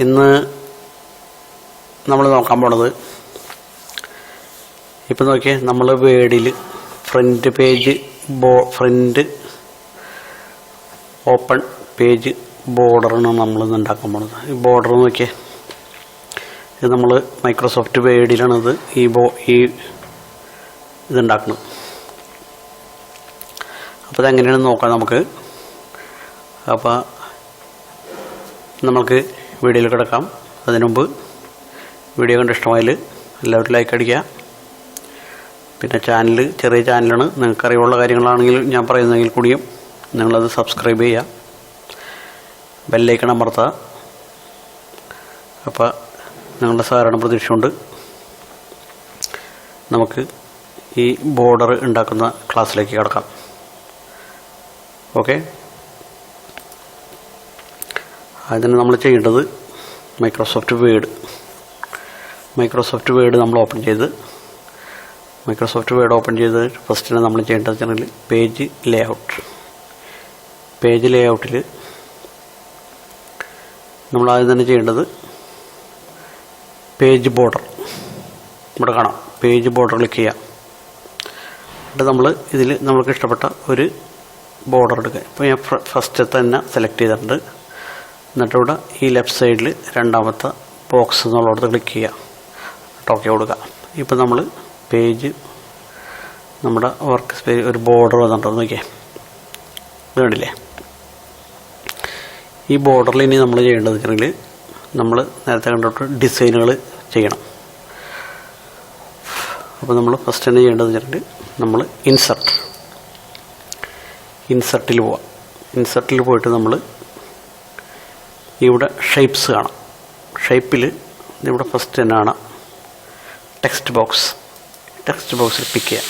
ഇന്ന് നമ്മൾ നോക്കാൻ പോണത്, ഇപ്പം നോക്കിയേ, നമ്മൾ വേഡിൽ front page front open page ബോർഡറാണ് നമ്മളിന്ന് ഉണ്ടാക്കാൻ പോണത്. ഈ ബോർഡർ നോക്കിയേ, ഇത് നമ്മൾ മൈക്രോസോഫ്റ്റ് വേഡിലാണിത് ഇതുണ്ടാക്കുന്നത്. അപ്പോൾ ഇതെങ്ങനെയാണെന്ന് നോക്കാം നമുക്ക്. അപ്പോൾ നമുക്ക് വീഡിയോയിൽ കിടക്കാം. അതിനു മുമ്പ് വീഡിയോ കണ്ട് ഇഷ്ടമായാൽ എല്ലാവരും ലൈക്ക് അടിക്കുക. പിന്നെ ചാനൽ ചെറിയ ചാനലാണ്, നിങ്ങൾക്കറിയുള്ള കാര്യങ്ങളാണെങ്കിൽ ഞാൻ പറയുന്നതെങ്കിൽ കൂടിയും നിങ്ങളത് സബ്സ്ക്രൈബ് ചെയ്യുക, ബെല്ലൈക്കൺ അമർത്തുക. അപ്പോൾ നിങ്ങളുടെ സഹകരണം പ്രതീക്ഷിച്ചുകൊണ്ട് നമുക്ക് ഈ ബോർഡർ ഉണ്ടാക്കുന്ന ക്ലാസ്സിലേക്ക് കിടക്കാം. ഓക്കെ, അതിന് നമ്മൾ ചെയ്യേണ്ടത് മൈക്രോസോഫ്റ്റ് വേഡ് നമ്മൾ ഓപ്പൺ ചെയ്ത് ഫസ്റ്റിന് നമ്മൾ ചെയ്യേണ്ടത് വെച്ചാൽ പേജ് ലേഔട്ടിൽ നമ്മൾ ആദ്യം തന്നെ ചെയ്യേണ്ടത് പേജ് ബോർഡർ. ഇവിടെ കാണാം, പേജ് ബോർഡർ ക്ലിക്ക് ചെയ്യാം. എന്നിട്ട് നമ്മൾ ഇതിൽ നമുക്ക് ഇഷ്ടപ്പെട്ട ഒരു ബോർഡർ എടുക്കുക. ഇപ്പോൾ ഞാൻ ഫസ്റ്റ് തന്നെ സെലക്ട് ചെയ്തിട്ടുണ്ട്. എന്നിട്ട് ഇവിടെ ഈ ലെഫ്റ്റ് സൈഡിൽ രണ്ടാമത്തെ ബോക്സ് എന്നുള്ളിടത്ത് ക്ലിക്ക് ചെയ്യുക, ഓക്കെ കൊടുക്കുക. ഇപ്പോൾ നമ്മൾ പേജ് നമ്മുടെ വർക്ക് സ്പേസ് ഒരു ബോർഡർ വന്നിട്ടുണ്ടോ നോക്കിയേ, ഇത് കണ്ടില്ലേ? ഈ ബോർഡറിൽ ഇനി നമ്മൾ ചെയ്യേണ്ടത് വെച്ചിട്ടുണ്ടെങ്കിൽ നമ്മൾ നേരത്തെ കണ്ടിട്ട് ഡിസൈനുകൾ ചെയ്യണം. അപ്പോൾ നമ്മൾ ഫസ്റ്റ് തന്നെ ചെയ്യേണ്ടത് വെച്ചിട്ടുണ്ടെങ്കിൽ നമ്മൾ ഇൻസർട്ടിൽ പോവാം. ഇൻസർട്ടിൽ പോയിട്ട് നമ്മൾ ഇവിടെ ഷേപ്സ് കാണാം. ഷേപ്പിൽ ഇവിടെ ഫസ്റ്റ് തന്നെ കാണാം ടെക്സ്റ്റ് ബോക്സിൽ ക്ലിക്ക് ചെയ്യാം.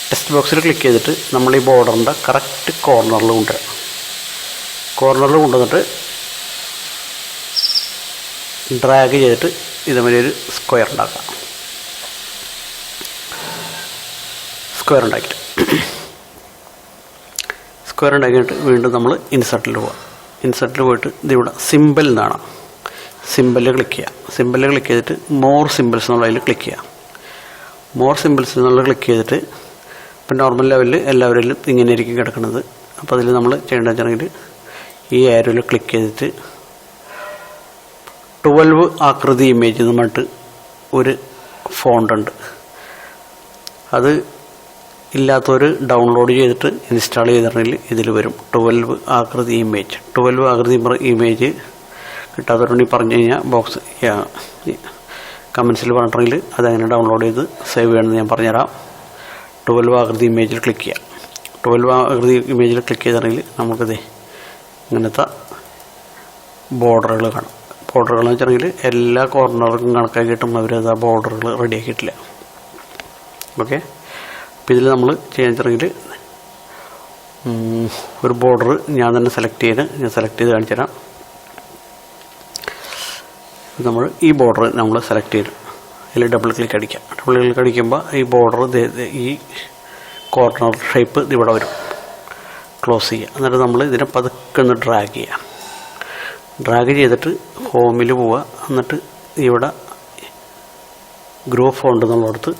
ടെക്സ്റ്റ് ബോക്സിൽ ക്ലിക്ക് ചെയ്തിട്ട് നമ്മൾ ഈ ബോർഡറിൻ്റെ കറക്റ്റ് കോർണറിൽ കൊണ്ടുവന്നിട്ട് ഡ്രാഗ് ചെയ്തിട്ട് ഇതുമാതിരി ഒരു സ്ക്വയർ ഉണ്ടാക്കിയിട്ട് വീണ്ടും നമ്മൾ ഇൻസർട്ടിൽ പോയിട്ട് ഇതിവിടെ സിമ്പിൾ എന്നാണ്, സിമ്പിളിൽ ക്ലിക്ക് ചെയ്തിട്ട് മോർ സിമ്പിൾസ് എന്നുള്ളതിൽ ക്ലിക്ക് ചെയ്യാം. ക്ലിക്ക് ചെയ്തിട്ട് ഇപ്പം നോർമൽ ലെവലിൽ എല്ലാവരിലും ഇങ്ങനെ ആയിരിക്കും കിടക്കുന്നത്. അപ്പോൾ അതിൽ നമ്മൾ ചെയ്യേണ്ടത് വെച്ചിട്ടുണ്ടെങ്കിൽ ഈ ആരോയിൽ ക്ലിക്ക് ചെയ്തിട്ട് 12 ആകൃതി ഇമേജ് എന്ന് പറഞ്ഞിട്ട് ഒരു ഫോണ്ട് ഉണ്ട്. അത് ഇല്ലാത്തവർ ഡൗൺലോഡ് ചെയ്തിട്ട് ഇൻസ്റ്റാൾ ചെയ്തിട്ടുണ്ടെങ്കിൽ ഇതിൽ വരും 12 ആകൃതി ഇമേജ്. കിട്ടാത്തവരുണ്ടെങ്കിൽ പറഞ്ഞു കഴിഞ്ഞാൽ ബോക്സ് കമൻസിൽ പറഞ്ഞിട്ടുണ്ടെങ്കിൽ അതെങ്ങനെ ഡൗൺലോഡ് ചെയ്ത് സേവ് ചെയ്യണമെന്ന് ഞാൻ പറഞ്ഞുതരാം. 12 ആകൃതി ഇമേജിൽ ക്ലിക്ക് ചെയ്യാം. 12 ആകൃതി ഇമേജിൽ ക്ലിക്ക് ചെയ്തിട്ടുണ്ടെങ്കിൽ നമുക്കിത് ഇങ്ങനത്തെ ബോർഡറുകൾ കാണാം. ബോർഡറുകൾ എന്ന് വെച്ചിട്ടുണ്ടെങ്കിൽ എല്ലാ കോർണറും കണക്കാക്കിയിട്ടും അവരത് ആ ബോർഡറുകൾ റെഡിയാക്കിയിട്ടില്ല. ഓക്കെ, അപ്പോൾ ഇതിൽ നമ്മൾ ചെയ്യാൻ വെച്ചിട്ടുണ്ടെങ്കിൽ ഒരു ബോർഡർ ഞാൻ തന്നെ സെലക്ട് ചെയ്ത് കാണിച്ചു തരാം. നമ്മൾ ഈ ബോർഡർ നമ്മൾ സെലക്ട് ചെയ്ത് അതിൽ ഡബിൾ ക്ലിക്ക് അടിക്കുമ്പോൾ ഈ ബോർഡർ ഈ കോർണർ ഷേപ്പ് ഇവിടെ വരും. ക്ലോസ് ചെയ്യുക. എന്നിട്ട് നമ്മൾ ഇതിനെ പതുക്കെ ഒന്ന് ഡ്രാഗ് ചെയ്തിട്ട് ഹോമിൽ പോവുക. എന്നിട്ട് ഇവിടെ ഗ്രോ ഫോണ്ട് എന്നുള്ളിടത്ത്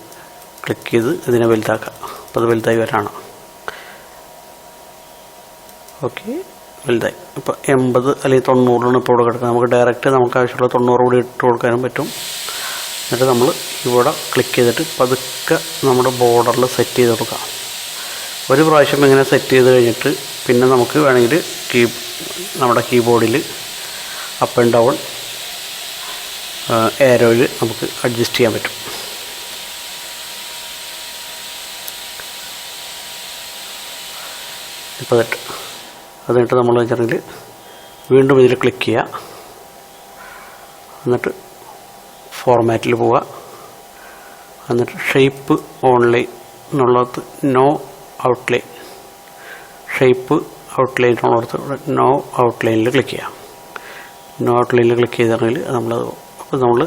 ക്ലിക്ക് ചെയ്ത് ഇതിനെ വലുതാക്കുക. അപ്പോൾ അത് വലുതായി വരാണ്. ഓക്കെ, വലുതായി. ഇപ്പോൾ 80 അല്ലെങ്കിൽ 90 ഇപ്പോൾ ഇവിടെ കിടക്കുക. നമുക്ക് ഡയറക്റ്റ് നമുക്ക് ആവശ്യമുള്ള 90 കൂടി ഇട്ട് കൊടുക്കാനും പറ്റും. എന്നിട്ട് നമ്മൾ ഇവിടെ ക്ലിക്ക് ചെയ്തിട്ട് പതുക്കെ നമ്മുടെ ബോർഡറിൽ സെറ്റ് ചെയ്ത് കൊടുക്കാം. ഒരു പ്രാവശ്യം ഇങ്ങനെ സെറ്റ് ചെയ്ത് കഴിഞ്ഞിട്ട് പിന്നെ നമുക്ക് വേണമെങ്കിൽ നമ്മുടെ കീബോർഡിൽ അപ്പ് ആൻഡ് ഡൗൺ ഏരോയിൽ നമുക്ക് അഡ്ജസ്റ്റ് ചെയ്യാൻ പറ്റും. ഇപ്പോൾ അതിട്ട് നമ്മൾ വെച്ചിട്ടുണ്ടെങ്കിൽ വീണ്ടും ഇതിൽ ക്ലിക്ക് ചെയ്യുക. എന്നിട്ട് ഫോർമാറ്റിൽ പോവുക. എന്നിട്ട് ഷേപ്പ് ഓൺലൈൻ എന്നുള്ളത് നോ ഔട്ട്ലൈൻ എന്നുള്ളിടത്ത് നോ ഔട്ട്ലൈനിൽ ക്ലിക്ക് ചെയ്യാം. ക്ലിക്ക് ചെയ്തിട്ടുണ്ടെങ്കിൽ നമ്മളത്. അപ്പോൾ നമ്മൾ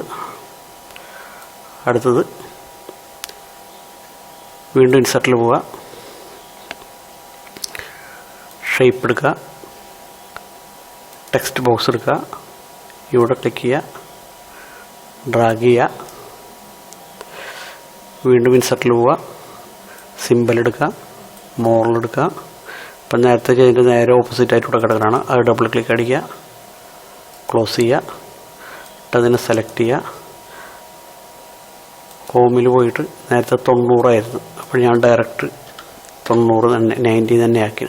അടുത്തത് വീണ്ടും ഇൻസർട്ടിൽ പോവുക. ഷേപ്പ് എടുക്കുക, ടെക്സ്റ്റ് ബോക്സ് എടുക്കുക, ഇവിടെ ക്ലിക്ക് ചെയ്യുക, ഡ്രാഗ് ചെയ്യുക, വീണ്ടും ഇൻസർട്ടിൽ പോവുക, സിമ്പൽ എടുക്കുക, മോറിലെടുക്കുക. ഇപ്പം നേരത്തെ ചെയ്തിട്ട് നേരെ ഓപ്പോസിറ്റ് ആയിട്ട് ഇവിടെ കിടക്കുകയാണ്. അത് ഡബിൾ ക്ലിക്ക് അടിക്കുക, ക്ലോസ് ചെയ്യുക, അതിനെ സെലക്ട് ചെയ്യുക. ഹോമിൽ പോയിട്ട് നേരത്തെ 90 അപ്പോൾ ഞാൻ ഡയറക്റ്റ് 90 തന്നെ 90 തന്നെ ആക്കി.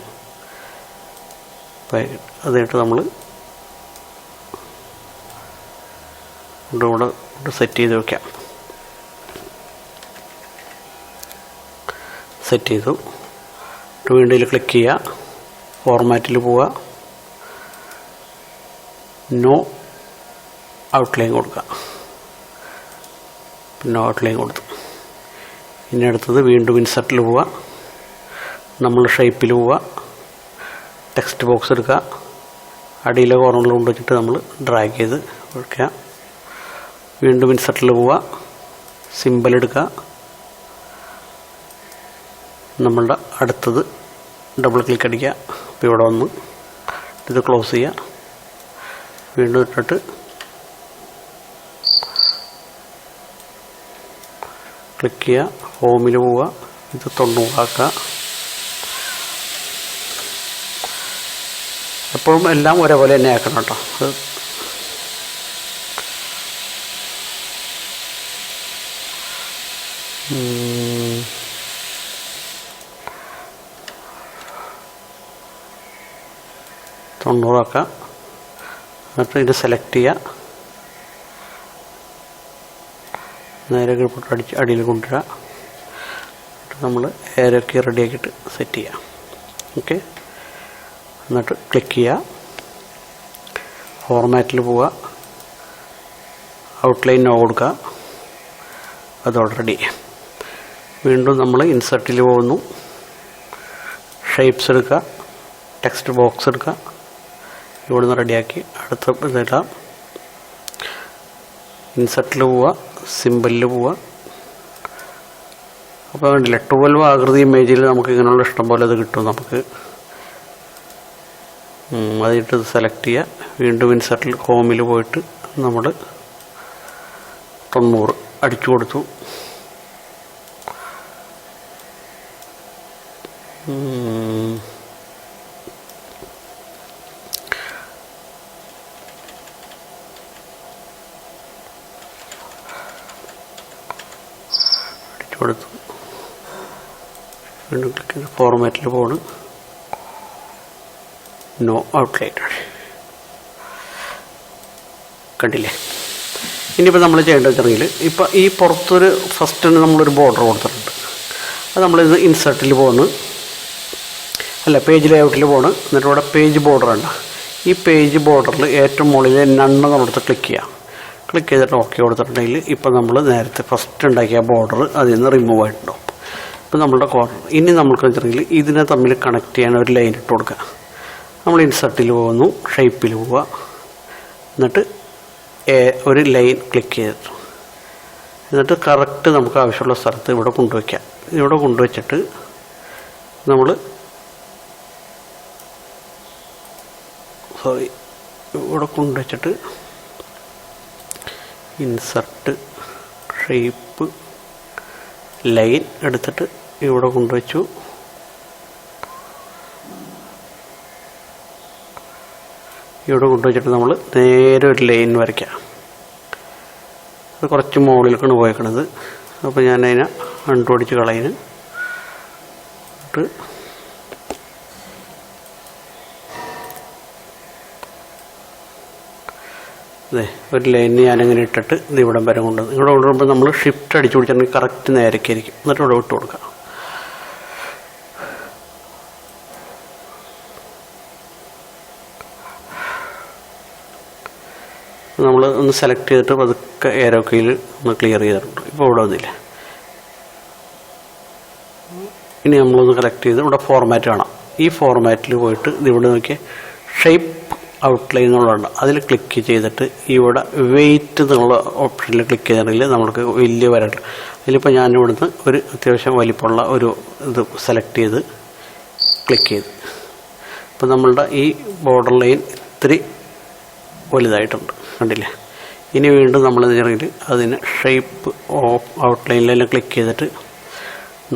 അതായിട്ട് നമ്മൾ ഇവിടെ സെറ്റ് ചെയ്ത് വയ്ക്കാം. സെറ്റ് ചെയ്തു. വീണ്ടും ഇതിൽ ക്ലിക്ക് ചെയ്യുക, ഫോർമാറ്റിൽ പോവുക, നോ ഔട്ട്ലൈൻ കൊടുക്കുക. പിന്നെ ഔട്ട്ലൈൻ കൊടുത്തു. ഇനി അടുത്തത് വീണ്ടും ഇൻസർട്ടിൽ പോവുക, നമ്മൾ ഷേപ്പിൽ പോവുക, ടെക്സ്റ്റ് ബോക്സ് എടുക്കുക, അടിയിലെ കോർണറിൽ കൊണ്ടുവച്ചിട്ട് നമ്മൾ ഡ്രാഗ് ചെയ്ത് വയ്ക്കുക. വീണ്ടും ഇൻസർട്ടിൽ പോവുക, സിമ്പൽ എടുക്കുക, നമ്മളുടെ അടുത്തത് ഡബിൾ ക്ലിക്ക് അടിക്കുക. അപ്പോൾ ഇവിടെ വന്ന് ഇത് ക്ലോസ് ചെയ്യുക, വീണ്ടും ഇട്ടിട്ട് ക്ലിക്ക് ചെയ്യുക, ഹോമിൽ പോവുക, ഇത് 90 ആക്കുക. എപ്പോഴും എല്ലാം ഒരേപോലെ തന്നെ ആക്കണം കേട്ടോ. അത് തൊണ്ണൂറാക്കുക. എന്നിട്ട് ഇത് സെലക്ട് ചെയ്യുക, നേരെ ഗ്രിപ്പിട്ട് അടിച്ച് അടിയിൽ കൊണ്ടുവരിക. നമ്മൾ ഏരൊക്കെ റെഡിയാക്കിയിട്ട് സെറ്റ് ചെയ്യാം. ഓക്കെ, എന്നിട്ട് ക്ലിക്ക് ചെയ്യുക, ഫോർമാറ്റിൽ പോവുക, ഔട്ട്ലൈൻ നോ കൊടുക്കുക. അത് ഓൾറെഡി. വീണ്ടും നമ്മൾ ഇൻസർട്ടിൽ പോകുന്നു, ഷേപ്സ് എടുക്കുക, ടെക്സ്റ്റ് ബോക്സ് എടുക്കുക, ഇവിടുന്ന് റെഡിയാക്കി അടുത്ത ഇതെല്ലാം ഇൻസർട്ടിൽ പോവുക, സിമ്പലിൽ പോവുക. അപ്പോൾ വേണ്ടില്ല 12 ആകൃതി ഇമേജിൽ നമുക്ക് ഇങ്ങനെയുള്ള ഇഷ്ടം പോലെ അത് കിട്ടും. നമുക്ക് അതിട്ട് സെലക്ട് ചെയ്യുക, വീണ്ടും ഇൻസർട്ടിൽ ഹോമിൽ പോയിട്ട് നമ്മൾ 90 അടിച്ചു കൊടുത്തു. കൊടുത്തു. വീണ്ടും ക്ലിക്ക് ചെയ്ത് ഫോർമാറ്റിൽ പോകണം, നോ ഔട്ട്ലൈൻ. കണ്ടില്ലേ? ഇനിയിപ്പോൾ നമ്മൾ ചെയ്യേണ്ടത് വെച്ചിട്ടുണ്ടെങ്കിൽ ഇപ്പോൾ ഈ പുറത്തൊരു ഫസ്റ്റ് നമ്മളൊരു ബോർഡർ കൊടുത്തിട്ടുണ്ട്. അത് നമ്മളിത് ഇൻസർട്ടിൽ പോകണം, അല്ല പേജ് ലേഔട്ടിൽ പോകണം. എന്നിട്ട് ഇവിടെ പേജ് ബോർഡർ ഉണ്ട്. ഈ പേജ് ബോർഡറിൽ ഏറ്റവും മുകളിൽ നണ്ണ് നമ്മളടുത്ത് ക്ലിക്ക് ചെയ്യാം. ക്ലിക്ക് ചെയ്തിട്ട് ഓക്കെ കൊടുത്തിട്ടുണ്ടെങ്കിൽ ഇപ്പോൾ നമ്മൾ നേരത്തെ ഫസ്റ്റ് ഉണ്ടാക്കിയ ബോർഡർ അതിൽ നിന്ന് റിമൂവ് ആയിട്ടുണ്ടാവും. ഇപ്പോൾ നമ്മളുടെ കോർണർ. ഇനി നമുക്ക് വെച്ചിട്ടുണ്ടെങ്കിൽ ഇതിനെ തമ്മിൽ കണക്ട് ചെയ്യാൻ ഒരു ലൈൻ ഇട്ട് കൊടുക്കുക. നമ്മൾ ഇൻസർട്ടിൽ പോകുന്നു, ഷേപ്പിൽ പോവുക, എന്നിട്ട് ഒരു ലൈൻ ക്ലിക്ക് ചെയ്തിട്ട് എന്നിട്ട് കറക്റ്റ് നമുക്ക് ആവശ്യമുള്ള സ്ഥലത്ത് ഇവിടെ കൊണ്ടുവയ്ക്കാം. ഇവിടെ കൊണ്ടുവച്ചിട്ട് നമ്മൾ ഇവിടെ കൊണ്ടുവച്ചിട്ട് ഇൻസർട്ട് ഷേപ്പ് ലൈൻ എടുത്തിട്ട് ഇവിടെ കൊണ്ടുവച്ചു. ഇവിടെ കൊണ്ടുവച്ചിട്ട് നമ്മൾ നേരെ ഒരു ലൈൻ വരയ്ക്കാം. അത് കുറച്ച് മുകളിലേക്കാണ് പോയേക്കണത്. അപ്പോൾ ഞാനതിനെ അടിച്ച് കളയുന്നു. അതെ, ഒരു ലൈന് ഞാനങ്ങനെ ഇട്ടിട്ട് ഇത് ഇവിടം വരെ കൊണ്ടുവന്ന് ഇവിടെ കൊണ്ടുവരുമ്പോൾ നമ്മൾ ഷിഫ്റ്റ് അടിച്ചു പിടിച്ചിട്ടുണ്ടെങ്കിൽ കറക്റ്റ് നേരേക്കായിരിക്കും. എന്നിട്ട് ഇവിടെ വിട്ട് കൊടുക്കാം. നമ്മൾ ഒന്ന് സെലക്ട് ചെയ്തിട്ട് പതുക്കെ ഏരോ കീയിൽ ഒന്ന് ക്ലിയർ ചെയ്തിട്ടുണ്ട്. ഇപ്പോൾ ഇവിടെ വന്നില്ല. ഇനി നമ്മളൊന്ന് സെലക്ട് ചെയ്ത് ഇവിടെ ഫോർമാറ്റ് കാണാം. ഈ ഫോർമാറ്റിൽ പോയിട്ട് ഇതിവിടെ നോക്കിയാൽ ഷേപ്പ് ഔട്ട്ലൈൻ എന്നുള്ളതുണ്ട്. അതിൽ ക്ലിക്ക് ചെയ്തിട്ട് ഇവിടെ വെയിറ്റ് എന്നുള്ള ഓപ്ഷനിൽ ക്ലിക്ക് ചെയ്തിട്ടുണ്ടെങ്കിൽ നമുക്ക് വലിയ വരട്ട്. അതിലിപ്പോൾ ഞാനിവിടുന്ന് ഒരു അത്യാവശ്യം വലിപ്പമുള്ള ഒരു ഇത് സെലക്ട് ചെയ്ത് ക്ലിക്ക് ചെയ്ത് ഇപ്പോൾ നമ്മളുടെ ഈ ബോർഡർ ലൈൻ ഇത്തിരി വലുതായിട്ടുണ്ട്. കണ്ടില്ലേ. ഇനി വീണ്ടും നമ്മൾ ഇതിനിടയിൽ അതിന് ഷേപ്പ് ഓഫ് ഔട്ട്ലൈനിലെല്ലാം ക്ലിക്ക് ചെയ്തിട്ട്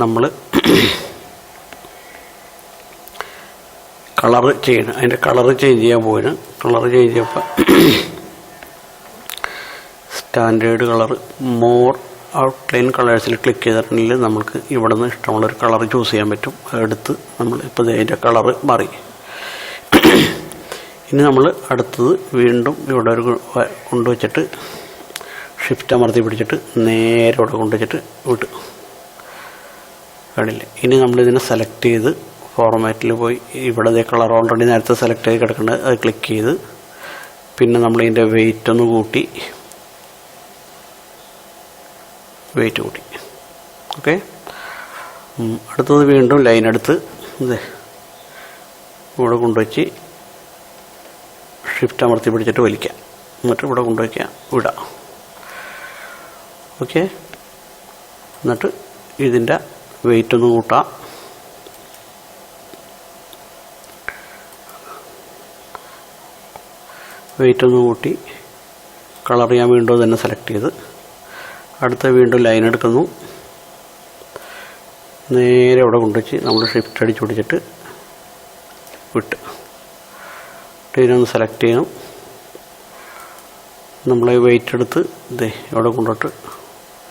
നമ്മൾ കളറ് ചെയ്യണം. അതിൻ്റെ കളറ് ചേഞ്ച് ചെയ്യാൻ പോയിന്. കളറ് ചേഞ്ച് ചെയ്യുമ്പോൾ സ്റ്റാൻഡേർഡ് കളർ മോർ ഔട്ട്ലൈൻ കളേഴ്സിൽ ക്ലിക്ക് ചെയ്തിട്ടുണ്ടെങ്കിൽ നമുക്ക് ഇവിടെ നിന്ന് ഇഷ്ടമുള്ളൊരു കളർ ചൂസ് ചെയ്യാൻ പറ്റും. അതെടുത്ത് നമ്മൾ ഇപ്പോൾ അതിൻ്റെ കളറ് മാറി. ഇനി നമ്മൾ അടുത്തത് വീണ്ടും ഇവിടെ ഒരു കൊണ്ടുവച്ചിട്ട് ഷിഫ്റ്റ് അമർത്തി പിടിച്ചിട്ട് നേരെ ഇവിടെ കൊണ്ടുവച്ചിട്ട് വിട്ട് കാണില്ലേ. ഇനി നമ്മളിതിനെ സെലക്ട് ചെയ്ത് ഫോർമാറ്റിൽ പോയി ഇവിടെ കളർ ഓൾറെഡി നേരത്തെ സെലക്ട് ചെയ്ത് കിടക്കേണ്ടത് അത് ക്ലിക്ക് ചെയ്ത് പിന്നെ നമ്മളിതിൻ്റെ വെയിറ്റ് ഒന്ന് കൂട്ടി ഓക്കെ. അടുത്തത് വീണ്ടും ലൈൻ എടുത്ത് ഇവിടെ കൊണ്ടുവച്ച് ഷിഫ്റ്റ് അമർത്തി പിടിച്ചിട്ട് വലിക്കാം. എന്നിട്ട് ഇവിടെ കൊണ്ടുവയ്ക്കുക, വിടാം. ഓക്കെ. എന്നിട്ട് ഇതിൻ്റെ വെയിറ്റ് ഒന്ന് കൂട്ടാം. വെയിറ്റ് ഒന്ന് കൂട്ടി കളർ ഞാൻ വീണ്ടും തന്നെ സെലക്ട് ചെയ്ത് അടുത്ത വീണ്ടും ലൈൻ എടുക്കുന്നു. നേരെ ഇവിടെ കൊണ്ടുവച്ച് നമ്മൾ ഷിഫ്റ്റ് അടിച്ച് പിടിച്ചിട്ട് വിട്ട് ഇതിനൊന്ന് സെലക്ട് ചെയ്യണം. നമ്മൾ വെയിറ്റ് എടുത്ത് ഇവിടെ കൊണ്ടിട്ട്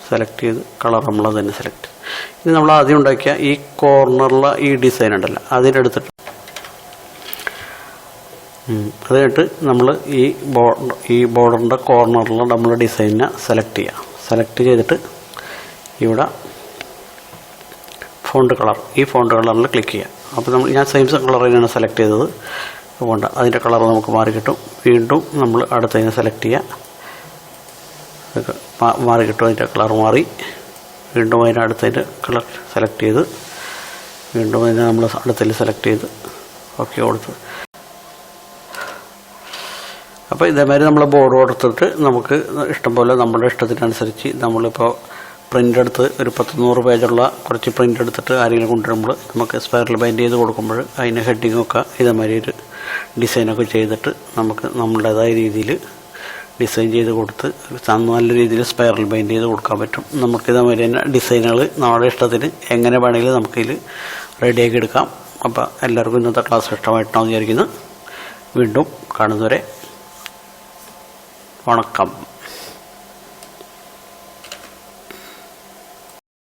സെലക്ട് ചെയ്ത് കളർ നമ്മളത് തന്നെ സെലക്ട്. ഇനി നമ്മൾ ആദ്യം ഉണ്ടാക്കിയ ഈ കോർണറിലെ ഈ ഡിസൈൻ ഉണ്ടല്ലോ അതിനെടുത്തിട്ട് അത് കഴിഞ്ഞിട്ട് നമ്മൾ ഈ ബോർഡറിൻ്റെ കോർണറിൽ നമ്മൾ ഡിസൈനിനെ സെലക്ട് ചെയ്യുക. സെലക്ട് ചെയ്തിട്ട് ഇവിടെ ഫോണ്ട് കളർ ഈ ഫോണ്ട് കളറിൽ ക്ലിക്ക് ചെയ്യുക. അപ്പോൾ ഞാൻ സെയിം കളർ തന്നെയാണ് സെലക്ട് ചെയ്തത്. അതുകൊണ്ട് അതിൻ്റെ കളർ നമുക്ക് മാറി കിട്ടും. വീണ്ടും നമ്മൾ അടുത്തതിനെ സെലക്ട് ചെയ്യുക, മാറി കിട്ടും. അതിൻ്റെ കളർ മാറി. വീണ്ടും അതിൻ്റെ അടുത്തതിൻ്റെ കളർ സെലക്ട് ചെയ്ത് വീണ്ടും അതിനെ നമ്മൾ അടുത്തതിൽ സെലക്ട് ചെയ്ത് ഓക്കെ കൊടുത്ത്. അപ്പോൾ ഇതേമാതിരി നമ്മൾ ബോർഡ് കൊടുത്തിട്ട് നമുക്ക് ഇഷ്ടംപോലെ നമ്മുടെ ഇഷ്ടത്തിനനുസരിച്ച് നമ്മളിപ്പോൾ പ്രിൻ്റ് എടുത്ത് ഒരു 100 പേജുള്ള കുറച്ച് പ്രിൻ്റ് എടുത്തിട്ട് ആരെങ്കിലും കൊണ്ടുവരുമ്പോൾ നമുക്ക് സ്പൈറൽ ബൈൻഡ് ചെയ്ത് കൊടുക്കുമ്പോൾ അതിന് ഹെഡിങ്ങൊക്കെ ഇതേമാതിരി ഒരു ഡിസൈനൊക്കെ ചെയ്തിട്ട് നമുക്ക് നമ്മുടേതായ രീതിയിൽ ഡിസൈൻ ചെയ്ത് കൊടുത്ത് നല്ല രീതിയിൽ സ്പൈറൽ ബൈൻഡ് ചെയ്ത് കൊടുക്കാൻ പറ്റും. നമുക്കിതേമാതിരി തന്നെ ഡിസൈനുകൾ നമ്മുടെ ഇഷ്ടത്തിന് എങ്ങനെ വേണമെങ്കിലും നമുക്കിതിൽ റെഡിയാക്കി എടുക്കാം. അപ്പോൾ എല്ലാവർക്കും ഇന്നത്തെ ക്ലാസ് ഇഷ്ടമായിട്ടാണെന്ന് വിചാരിക്കുന്നു. വീണ്ടും കാണുന്നവരെ വണക്കം.